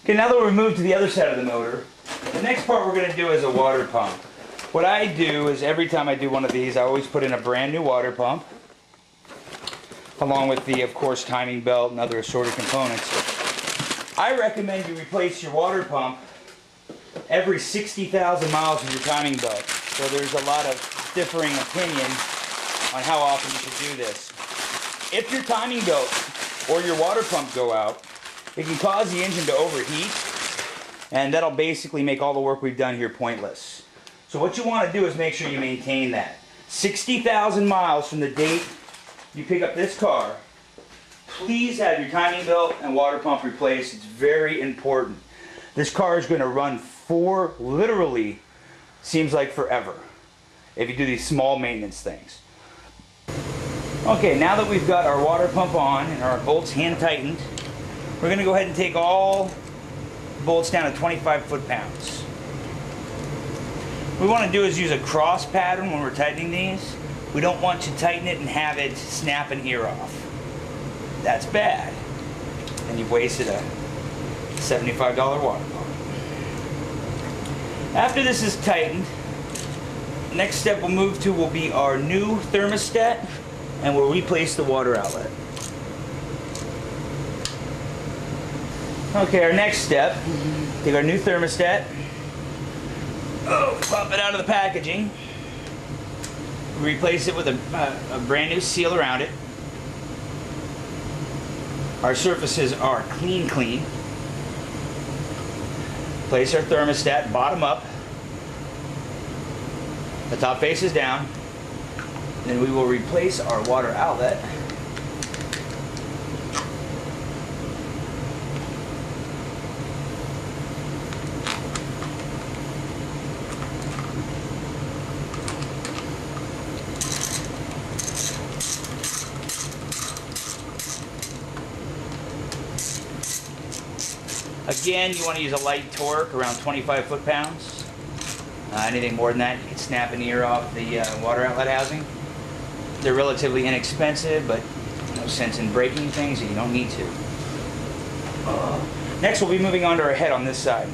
Okay, now that we're moved to the other side of the motor, the next part we're going to do is a water pump. What I do is every time I do one of these, I always put in a brand new water pump, along with the, of course, timing belt and other assorted components. I recommend you replace your water pump every 60,000 miles with your timing belt. So there's a lot of differing opinions on how often you should do this. If your timing belt or your water pump go out, it can cause the engine to overheat, and that'll basically make all the work we've done here pointless. So what you want to do is make sure you maintain that. 60,000 miles from the date you pick up this car, please have your timing belt and water pump replaced. It's very important. This car is going to run for literally, seems like forever, if you do these small maintenance things. Okay, now that we've got our water pump on and our bolts hand tightened, we're going to go ahead and take all the bolts down to 25 foot-pounds. What we want to do is use a cross pattern when we're tightening these. We don't want to tighten it and have it snap an ear off. That's bad. And you've wasted a $75 water pump. After this is tightened, the next step we'll move to will be our new thermostat, and we'll replace the water outlet. Okay, our next step, take our new thermostat, pop it out of the packaging, replace it with a brand new seal around it. Our surfaces are clean. Place our thermostat bottom up, the top faces down, then we will replace our water outlet. Again, you want to use a light torque around 25 foot-pounds. Anything more than that, you can snap an ear off the water outlet housing. They're relatively inexpensive, but no sense in breaking things, and you don't need to. Next, we'll be moving on to our head on this side.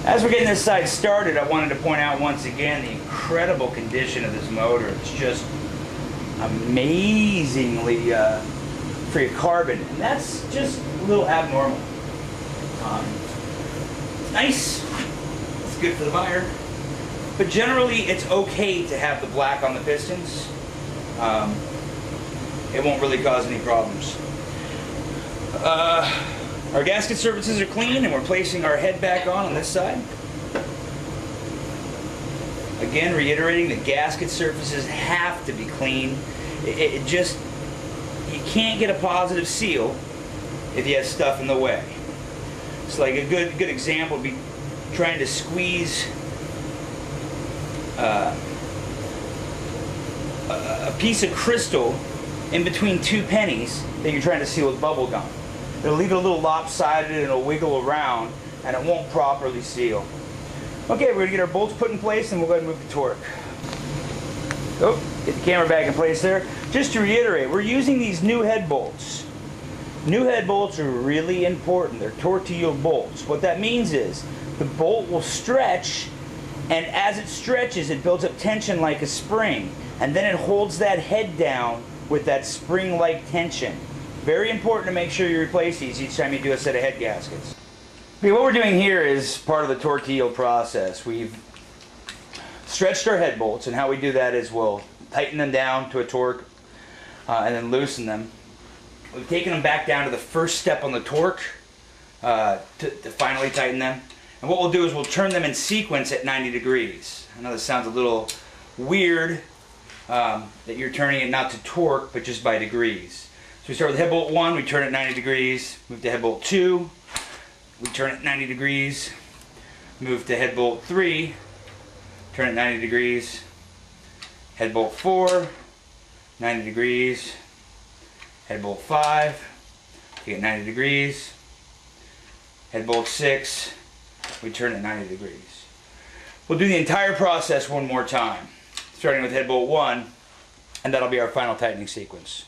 As we're getting this side started, I wanted to point out once again the incredible condition of this motor. It's just amazingly free of carbon, and that's just a little abnormal. Nice, it's good for the buyer, but generally it's okay to have the black on the pistons. It won't really cause any problems. Our gasket surfaces are clean, and we're placing our head back on this side. Again, reiterating, the gasket surfaces have to be clean. You can't get a positive seal if you have stuff in the way. So like a good example would be trying to squeeze a piece of crystal in between two pennies that you're trying to seal with bubble gum. It'll leave it a little lopsided and it'll wiggle around and it won't properly seal. Okay, we're going to get our bolts put in place and we'll go ahead and move the torque. Oh, get the camera back in place there. Just to reiterate, we're using these new head bolts. New head bolts are really important. They're torque to yield bolts. What that means is the bolt will stretch, and as it stretches, it builds up tension like a spring, and then it holds that head down with that spring-like tension. Very important to make sure you replace these each time you do a set of head gaskets. Okay, what we're doing here is part of the torque to yield process. We've stretched our head bolts, and how we do that is we'll tighten them down to a torque and then loosen them. We've taken them back down to the first step on the torque to finally tighten them. And what we'll do is we'll turn them in sequence at 90 degrees. I know this sounds a little weird that you're turning it not to torque but just by degrees. So we start with head bolt 1, we turn it 90 degrees, move to head bolt 2, we turn it 90 degrees, move to head bolt 3, turn it 90 degrees, head bolt 4, 90 degrees, head bolt 5, you get 90 degrees, head bolt 6, we turn it 90 degrees. We'll do the entire process one more time, starting with head bolt 1, and that'll be our final tightening sequence.